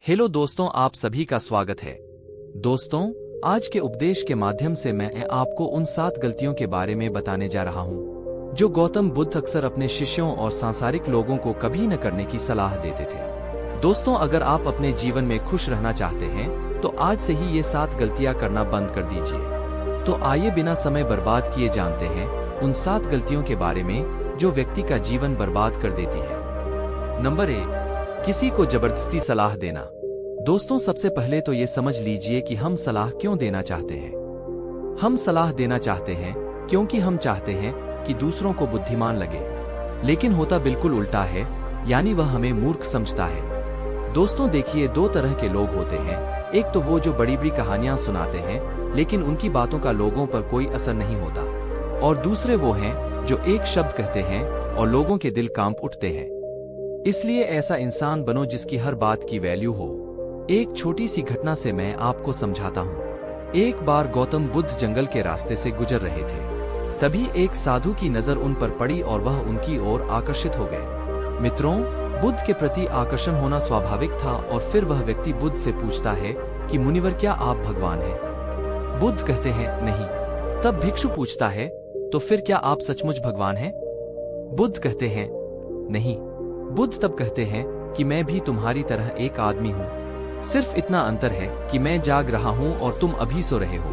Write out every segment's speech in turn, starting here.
Hello दोस्तों, आप सभी का स्वागत है। दोस्तों, आज के उपदेश के माध्यम से मैं आपको उन 7 गलतियों के बारे में बताने जा रहा हूं जो गौतम बुद्ध अक्सर अपने शिष्यों और सांसारिक लोगों को कभी न करने की सलाह देते थे। दोस्तों, अगर आप अपने जीवन में खुश रहना चाहते हैं तो आज से ही ये 7 गलतियां करना बंद कर दीजिए। तो आइए बिना समय बर्बाद किए जानते हैं उन 7 गलतियों के बारे में जो व्यक्ति का जीवन बर्बाद कर देती है। नंबर 1, किसी को जबरदस्ती सलाह देना। दोस्तों, सबसे पहले तो ये समझ लीजिए कि हम सलाह क्यों देना चाहते हैं। हम सलाह देना चाहते हैं क्योंकि हम चाहते हैं कि दूसरों को बुद्धिमान लगे, लेकिन होता बिल्कुल उल्टा है, यानी वह हमें मूर्ख समझता है। दोस्तों देखिए, 2 तरह के लोग होते हैं। एक तो वो जो बड़ी बड़ी कहानियां सुनाते हैं लेकिन उनकी बातों का लोगों पर कोई असर नहीं होता, और दूसरे वो हैं जो एक शब्द कहते हैं और लोगों के दिल कांप उठते हैं। इसलिए ऐसा इंसान बनो जिसकी हर बात की वैल्यू हो। एक छोटी सी घटना से मैं आपको समझाता हूँ। एक बार गौतम बुद्ध जंगल के रास्ते से गुजर रहे थे। तभी एक साधु की नजर उन पर पड़ी और वह उनकी ओर आकर्षित हो गए। मित्रों, बुद्ध के प्रति आकर्षण होना स्वाभाविक था, और फिर वह व्यक्ति बुद्ध से पूछता है कि मुनिवर, क्या आप भगवान हैं? बुद्ध कहते हैं नहीं। तब भिक्षु पूछता है, तो फिर क्या आप सचमुच भगवान हैं? बुद्ध कहते हैं नहीं। बुद्ध तब कहते हैं कि मैं भी तुम्हारी तरह एक आदमी हूँ, सिर्फ इतना अंतर है कि मैं जाग रहा हूँ और तुम अभी सो रहे हो।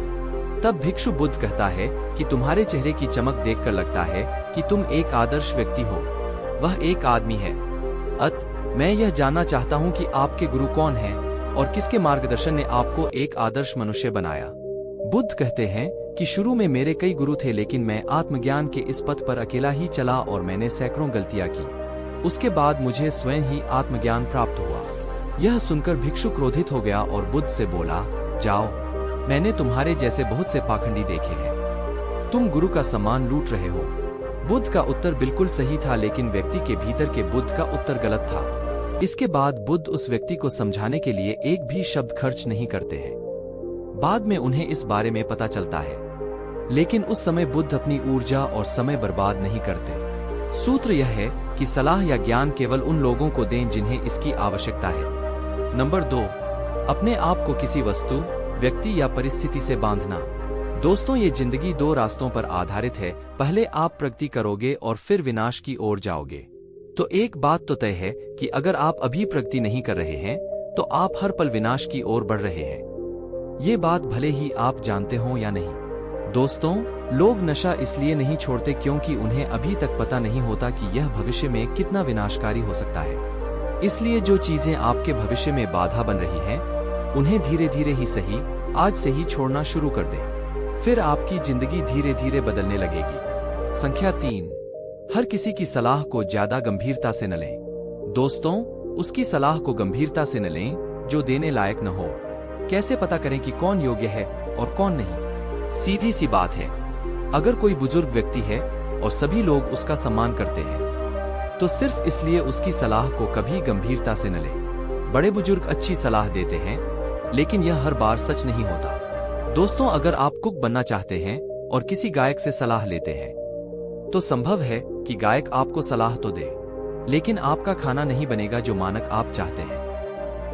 तब भिक्षु बुद्ध कहता है कि तुम्हारे चेहरे की चमक देखकर लगता है कि तुम एक आदर्श व्यक्ति हो। वह एक आदमी है। मैं यह जानना चाहता हूँ कि आपके गुरु कौन हैं और किसके मार्गदर्शन ने आपको एक आदर्श मनुष्य बनाया। बुद्ध कहते हैं कि शुरू में मेरे कई गुरु थे, लेकिन मैं आत्मज्ञान के इस पथ पर अकेला ही चला और मैंने सैकड़ों गलतियां की। उसके बाद मुझे स्वयं ही आत्मज्ञान प्राप्त हुआ। यह सुनकर भिक्षु क्रोधित हो गया और बुद्ध से बोला, जाओ, मैंने तुम्हारे जैसे बहुत से पाखंडी देखे हैं, तुम गुरु का सम्मान लूट रहे हो। बुद्ध का उत्तर बिल्कुल सही था, लेकिन व्यक्ति के भीतर के बुद्ध का उत्तर गलत था। इसके बाद बुद्ध उस व्यक्ति को समझाने के लिए एक भी शब्द खर्च नहीं करते हैं। बाद में उन्हें इस बारे में पता चलता है, लेकिन उस समय बुद्ध अपनी ऊर्जा और समय बर्बाद नहीं करते। सूत्र यह है कि सलाह या ज्ञान केवल उन लोगों को दें जिन्हें इसकी आवश्यकता है। नंबर 2, अपने आप को किसी वस्तु, व्यक्ति या परिस्थिति से बांधना। दोस्तों, ये जिंदगी 2 रास्तों पर आधारित है। पहले आप प्रगति करोगे और फिर विनाश की ओर जाओगे। तो एक बात तो तय है कि अगर आप अभी प्रगति नहीं कर रहे हैं तो आप हर पल विनाश की ओर बढ़ रहे हैं। ये बात भले ही आप जानते हो या नहीं। दोस्तों, लोग नशा इसलिए नहीं छोड़ते क्योंकि उन्हें अभी तक पता नहीं होता कि यह भविष्य में कितना विनाशकारी हो सकता है। इसलिए जो चीजें आपके भविष्य में बाधा बन रही हैं, उन्हें धीरे धीरे ही सही, आज से ही छोड़ना शुरू कर दें। फिर आपकी जिंदगी धीरे धीरे बदलने लगेगी। संख्या 3, हर किसी की सलाह को ज्यादा गंभीरता से न लें। दोस्तों, उसकी सलाह को गंभीरता से न लें जो देने लायक न हो। कैसे पता करें कि कौन योग्य है और कौन नहीं? सीधी सी बात है, अगर कोई बुजुर्ग व्यक्ति है और सभी लोग उसका सम्मान करते हैं तो सिर्फ इसलिए उसकी सलाह को कभी गंभीरता से न लें। बड़े बुजुर्ग अच्छी सलाह देते हैं, लेकिन यह हर बार सच नहीं होता। दोस्तों, अगर आप कुक बनना चाहते हैं और किसी गायक से सलाह लेते हैं तो संभव है कि गायक आपको सलाह तो दे, लेकिन आपका खाना नहीं बनेगा जो मानक आप चाहते हैं।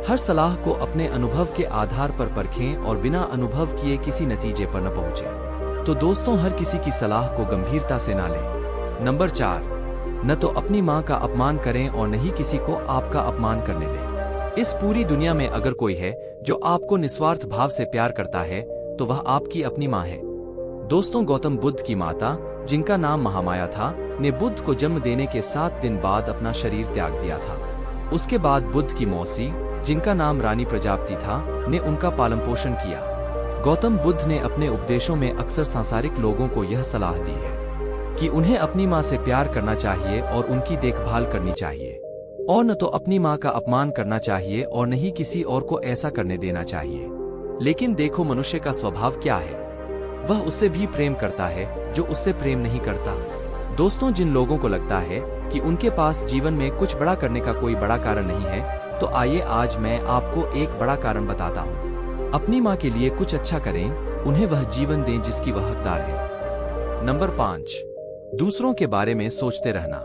हर सलाह को अपने अनुभव के आधार पर परखें और बिना अनुभव किए किसी नतीजे पर न पहुंचे। तो दोस्तों, हर किसी की सलाह को गंभीरता से ना लें। नंबर 4, न तो अपनी माँ का अपमान करें और न ही किसी को आपका अपमान करने दें। इस पूरी दुनिया में अगर कोई है जो आपको निस्वार्थ भाव से प्यार करता है तो वह आपकी अपनी माँ है। दोस्तों, गौतम बुद्ध की माता, जिनका नाम महामाया था, ने बुद्ध को जन्म देने के 7 दिन बाद अपना शरीर त्याग दिया था। उसके बाद बुद्ध की मौसी, जिनका नाम रानी प्रजापति था, ने उनका पालन पोषण किया। गौतम बुद्ध ने अपने उपदेशों में अक्सर सांसारिक लोगों को यह सलाह दी है कि उन्हें अपनी माँ से प्यार करना चाहिए और उनकी देखभाल करनी चाहिए, और न तो अपनी माँ का अपमान करना चाहिए और न ही किसी और को ऐसा करने देना चाहिए। लेकिन देखो, मनुष्य का स्वभाव क्या है, वह उससे भी प्रेम करता है जो उससे प्रेम नहीं करता। दोस्तों, जिन लोगों को लगता है कि उनके पास जीवन में कुछ बड़ा करने का कोई बड़ा कारण नहीं है, तो आइए आज मैं आपको एक बड़ा कारण बताता हूँ। अपनी माँ के लिए कुछ अच्छा करें, उन्हें वह जीवन दें जिसकी वह हकदार है। नंबर 5, दूसरों के बारे में सोचते रहना।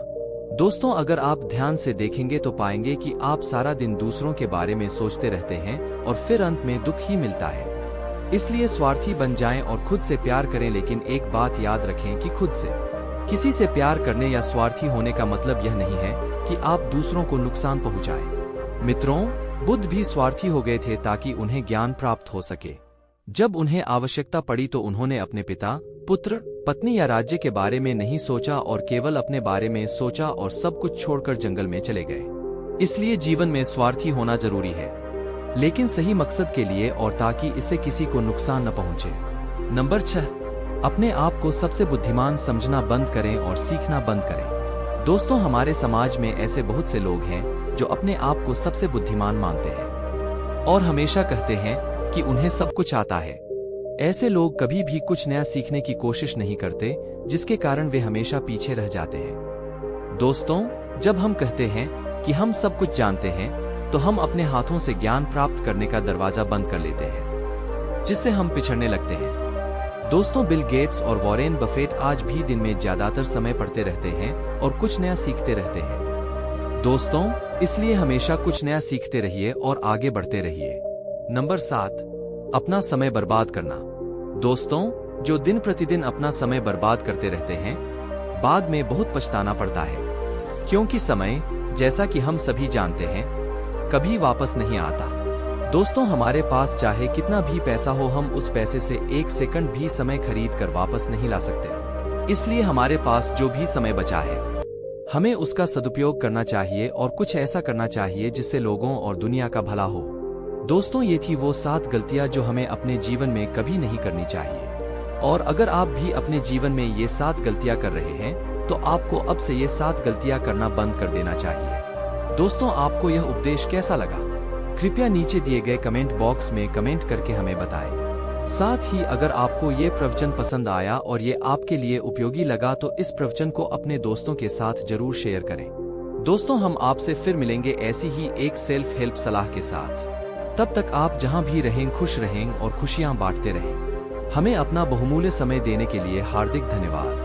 दोस्तों, अगर आप ध्यान से देखेंगे तो पाएंगे कि आप सारा दिन दूसरों के बारे में सोचते रहते हैं और फिर अंत में दुख ही मिलता है। इसलिए स्वार्थी बन जाएं और खुद से प्यार करें, लेकिन एक बात याद रखें कि खुद से किसी से प्यार करने या स्वार्थी होने का मतलब यह नहीं है कि आप दूसरों को नुकसान पहुंचाएं। मित्रों, बुद्ध भी स्वार्थी हो गए थे ताकि उन्हें ज्ञान प्राप्त हो सके। जब उन्हें आवश्यकता पड़ी तो उन्होंने अपने पिता, पुत्र, पत्नी या राज्य के बारे में नहीं सोचा और केवल अपने बारे में सोचा और सब कुछ छोड़कर जंगल में चले गए। इसलिए जीवन में स्वार्थी होना जरूरी है, लेकिन सही मकसद के लिए और ताकि इससे किसी को नुकसान न पहुंचे। नंबर 6, अपने आप को सबसे बुद्धिमान समझना बंद करें और सीखना बंद करें। दोस्तों, हमारे समाज में ऐसे बहुत से लोग हैं जो अपने आप को सबसे बुद्धिमान मानते हैं और हमेशा कहते हैं कि उन्हें सब कुछ आता है। ऐसे लोग कभी भी कुछ नया सीखने की कोशिश नहीं करते, जिसके कारण वे हमेशा पीछे रह जाते हैं। दोस्तों, जब हम कहते हैं कि हम सब कुछ जानते हैं, तो हम अपने हाथों से ज्ञान प्राप्त करने का दरवाजा बंद कर लेते हैं, जिससे हम पिछड़ने लगते हैं। दोस्तों, बिल गेट्स और वॉरेन बफेट आज भी दिन में ज्यादातर समय पढ़ते रहते हैं और कुछ नया सीखते रहते हैं। दोस्तों, इसलिए हमेशा कुछ नया सीखते रहिए और आगे बढ़ते रहिए। नंबर 7, अपना समय बर्बाद करना। दोस्तों, जो दिन प्रतिदिन अपना समय बर्बाद करते रहते हैं, बाद में बहुत पछताना पड़ता है, क्योंकि समय, जैसा कि हम सभी जानते हैं, कभी वापस नहीं आता। दोस्तों, हमारे पास चाहे कितना भी पैसा हो, हम उस पैसे से एक सेकंड भी समय खरीद कर वापस नहीं ला सकते। इसलिए हमारे पास जो भी समय बचा है, हमें उसका सदुपयोग करना चाहिए और कुछ ऐसा करना चाहिए जिससे लोगों और दुनिया का भला हो। दोस्तों, ये थी वो 7 गलतियां जो हमें अपने जीवन में कभी नहीं करनी चाहिए। और अगर आप भी अपने जीवन में ये 7 गलतियां कर रहे हैं, तो आपको अब से ये 7 गलतियां करना बंद कर देना चाहिए। दोस्तों, आपको यह उपदेश कैसा लगा? कृपया नीचे दिए गए कमेंट बॉक्स में कमेंट करके हमें बताएं। साथ ही अगर आपको ये प्रवचन पसंद आया और ये आपके लिए उपयोगी लगा तो इस प्रवचन को अपने दोस्तों के साथ जरूर शेयर करें। दोस्तों, हम आपसे फिर मिलेंगे ऐसी ही एक सेल्फ हेल्प सलाह के साथ। तब तक आप जहां भी रहें खुश रहें और खुशियां बांटते रहें। हमें अपना बहुमूल्य समय देने के लिए हार्दिक धन्यवाद।